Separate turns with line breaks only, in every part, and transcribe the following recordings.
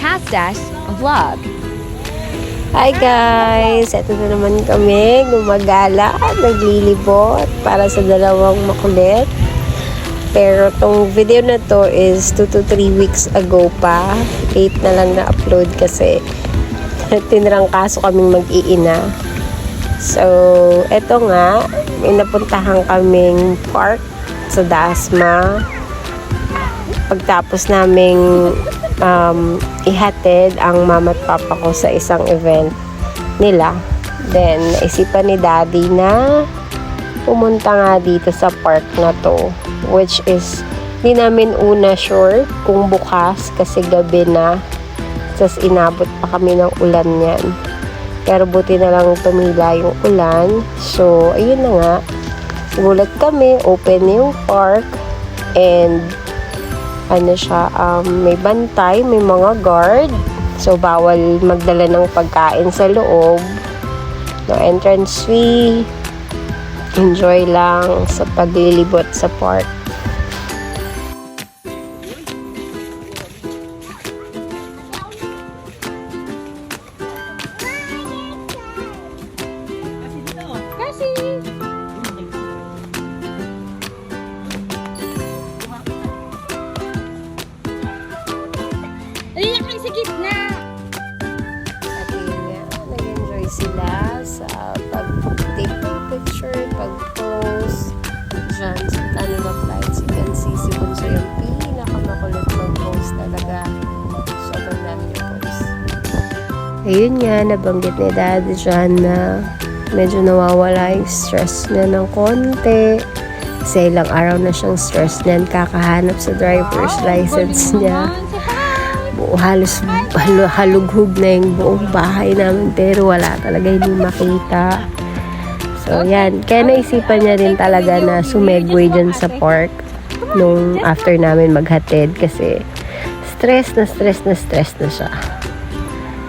Castash Vlog.
Hi guys! Ito na naman kami, gumagala at naglilibot para sa dalawang makulit. Pero tong video na to is 2 to 3 weeks ago pa. 8 na lang na-upload kasi tinrangkaso kaming mag-iina. So, eto nga, may napuntahan kaming park sa Dasma. Pagtapos naming ihatid ang mama at papa ko sa isang event nila. Then, naisipan ni daddy na pumunta nga dito sa park na to. Which is, di namin una sure kung bukas kasi gabi na. Tapos inabot pa kami ng ulan yan. Pero buti na lang tumila yung ulan. So, ayun na nga. Gulat kami, open yung park. And, ano siya, may bantay, may mga guard. So, bawal magdala ng pagkain sa loob. No entrance fee. Enjoy lang sa paglilibot sa park.
Ayun yung sa gitna.
At yun nga, nag-enjoy sila sa pag-take picture, pag-post. Diyan sa Tanuma Flights, you can see si Bunso yung pinakamakulit mag-post talaga. Sobrang dami yung post. Ayun nga, nabanggit ni Daddy dyan na medyo nawawala yung stress niya ng konti. Kasi ilang araw na siyang stress niyan kakahanap sa driver's license niya. Halos halughog na yung buong bahay namin pero wala talaga, hindi makita. So yan, kaya naisipan niya rin talaga na sumegway dyan sa park nung after namin maghatid kasi stress na siya.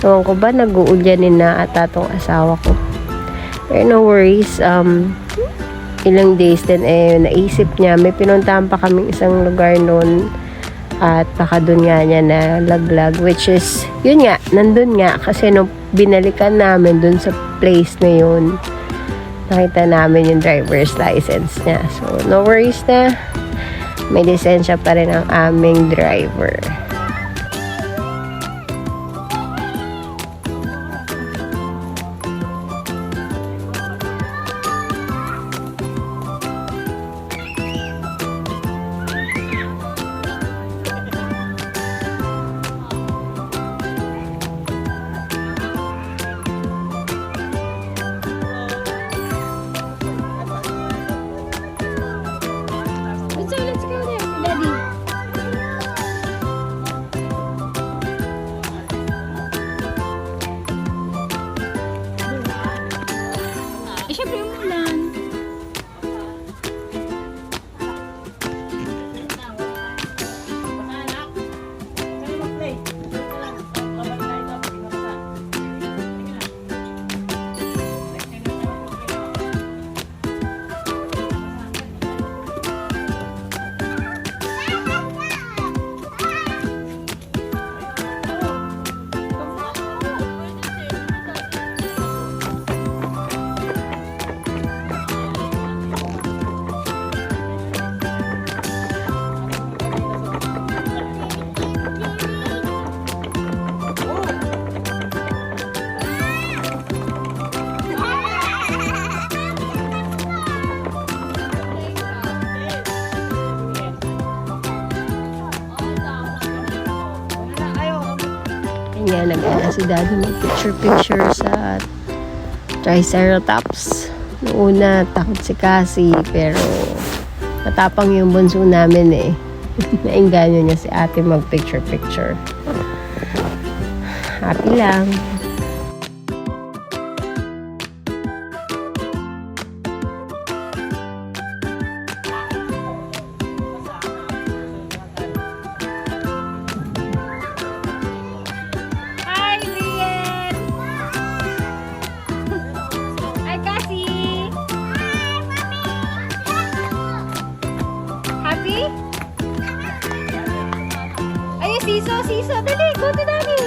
Ewan ko ba, nag-uulyanin na ata tong asawa ko. Pero no worries, ilang days din naisip niya, may pinuntahan pa kaming isang lugar noon. At baka dun nga niya na laglag, which is, yun nga, nandun nga. Kasi nung binalikan namin dun sa place na yun, nakita namin yung driver's license niya. So, no worries na. May lisensya pa rin ang aming driver.
Let's go there, Daddy. Siyempre yung ulan.
Kanya nag-ala si Daddy mag-picture sa Triceratops. Noong una, takot si Cassie, pero matapang yung bunso namin eh. Nainganyo niya si ate mag-picture. Happy lang.
Siso, dali, go to Daddy.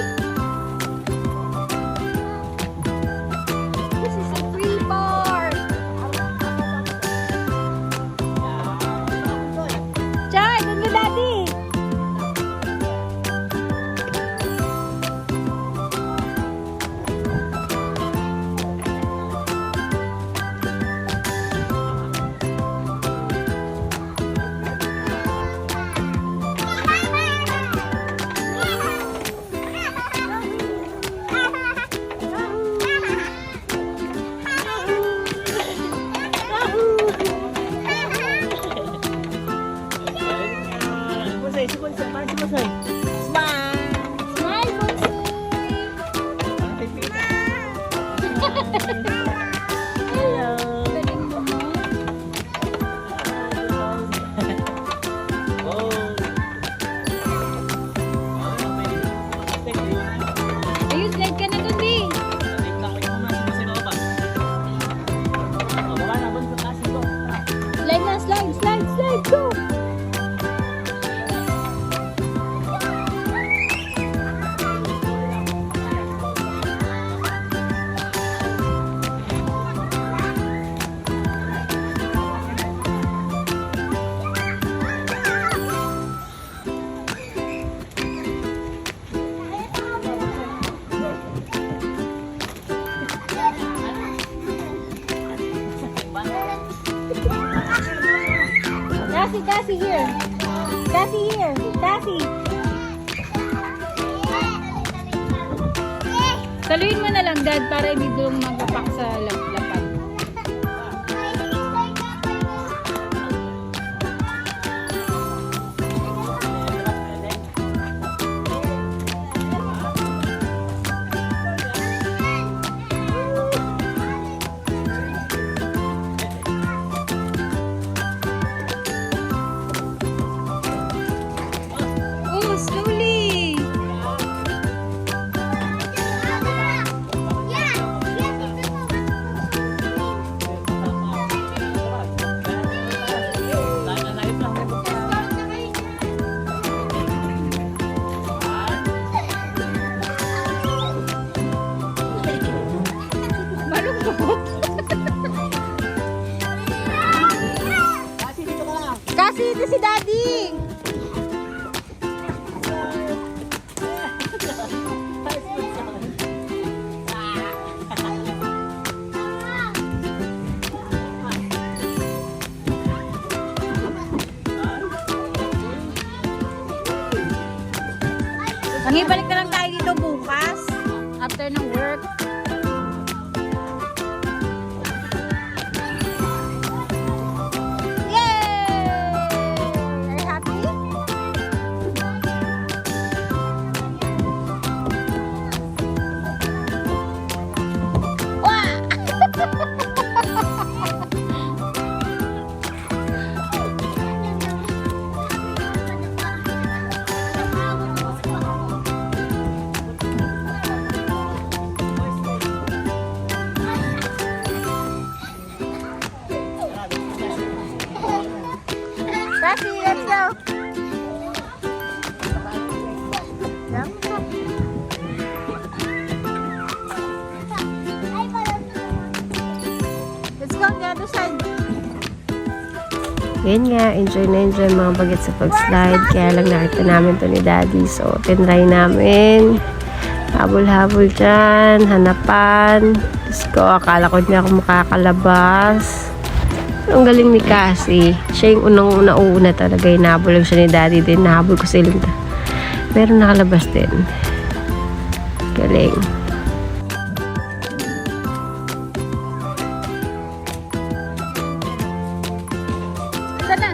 Cassie, here. Cassie, here. Cassie. Saluhin mo na lang, Dad, para hindi doon magapak sa lapad. Oh, slowly. Malungkot. Kasi ito si Daddy. Ang balik na lang tayo dito bukas after ng work. Are you happy? Rafi, let's go. Let's go on the other side.
Yan nga, enjoy na enjoy mga bagets sa pag-slide. Kaya lang nakita namin to ni Daddy. So, tinry namin. Habol-habol dyan, hanapan. Diyos ko, akala ko hindi ako makakalabas. Ang galing ni Cassie. Siya yung unang-una talaga. Hinabol lang siya ni Daddy din. Nahabol ko sila. Pero nakalabas din. Galing.
Sana.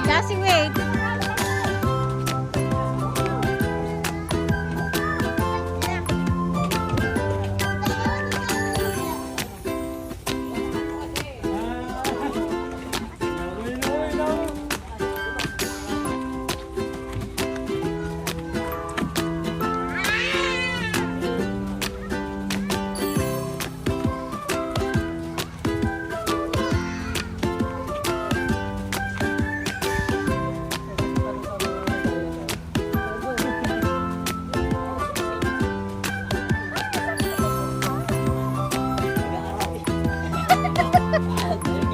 Cassie, wait.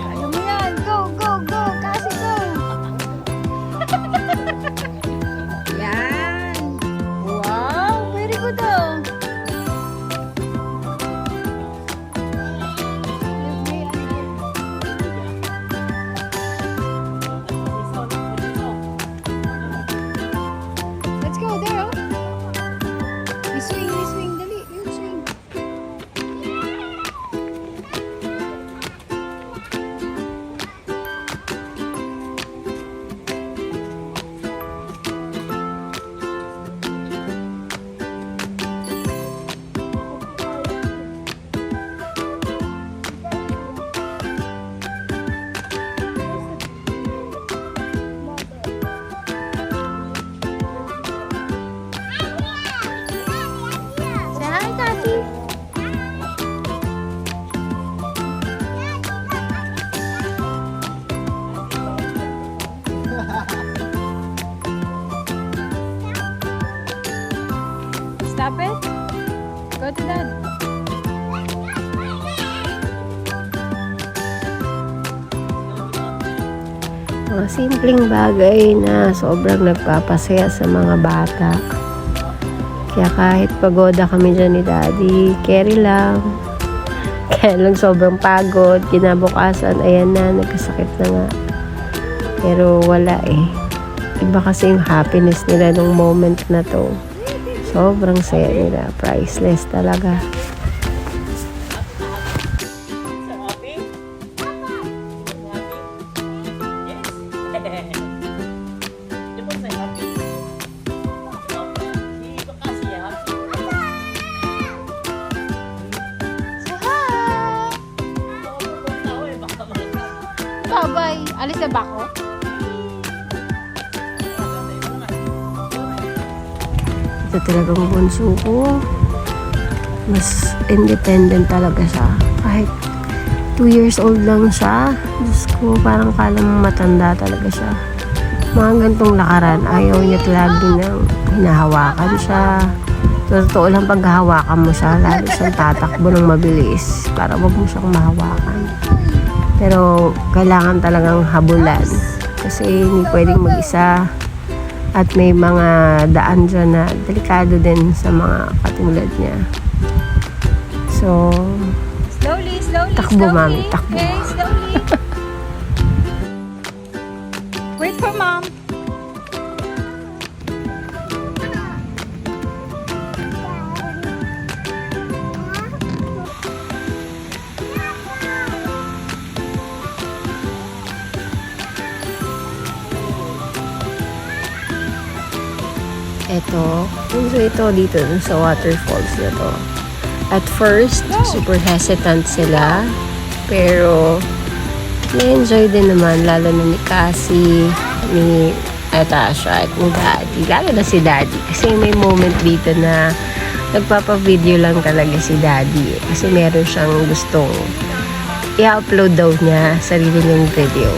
Ayaw mo yan. Go, go, go. Cassie, go. Yan. Wow, very good oh. Let's go there oh. We swing, dali. You swing. Say hi, Cassie. Stop it. Go to Dad.
Mga simpleng bagay na sobrang nagpapasaya sa mga bata. Kaya kahit pagoda kami dyan ni Daddy, carry lang. Kaya lang sobrang pagod, kinabukasan, ayan na, nagkasakit na nga. Pero wala eh. Iba kasi yung happiness nila nung moment na to. Sobrang saya nila, priceless talaga.
Bye-bye. Alis na ba ako?
Ito talagang bunso ko. Mas independent talaga siya. Kahit 2 years old lang siya. Diyos ko, parang kala mo matanda talaga siya. Mga gantong lakaran, ayaw niya lagi nang hinahawakan siya. Sa totoo lang, pag hawakan mo siya, lalo siyang tatakbo ng mabilis para wag mo siyang mahawakan. Pero kailangan talagang habulan kasi hindi pwedeng mag-isa at may mga daan dyan na delikado din sa mga katulad niya. So,
Slowly,
takbo mami, takbo.
Okay, slowly. Wait for mom.
Ito dito sa waterfalls na to. At first, super hesitant sila. Pero, na-enjoy din naman, lalo na ni Cassie, ni Natasha, at ni Daddy. Lalo na si Daddy. Kasi may moment dito na nagpapa-video lang talaga si Daddy. Kasi meron siyang gustong i-upload daw niya sarili niyang video.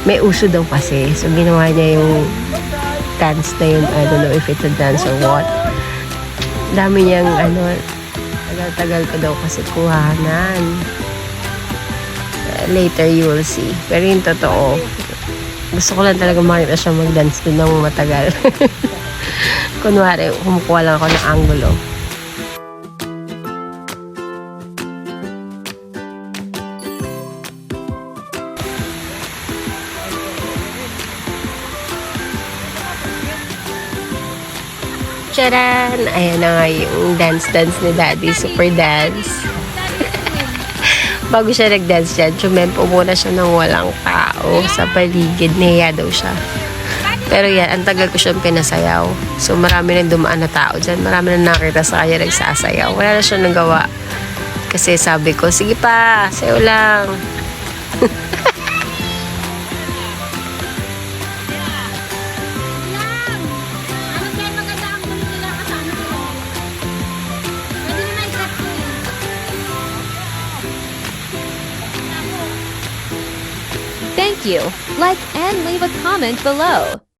May uso daw kasi. So, ginawa niya yung dance na yun. I don't know if it's a dance or what. Dami niyang tagal-tagal ko daw kasi kuhanan. Later you will see. Pero yung totoo, gusto ko lang talaga makita siya mag-dance din ng matagal. Kunwari, kumukuha lang ako ng angulo. Charan! Ayan na nga yung dance-dance ni Daddy. Super dance. Bago siya nag-dance dyan, tsumempo muna siya ng walang tao sa paligid. Nahiya daw siya. Pero yan, ang tagal ko siyang pinasayaw. So marami nang dumaan na tao dyan. Marami nang nakita sa kanya nagsasayaw. Wala na siya nagawa. Kasi sabi ko, sige pa, sayo lang.
Thank you. Like and leave a comment below.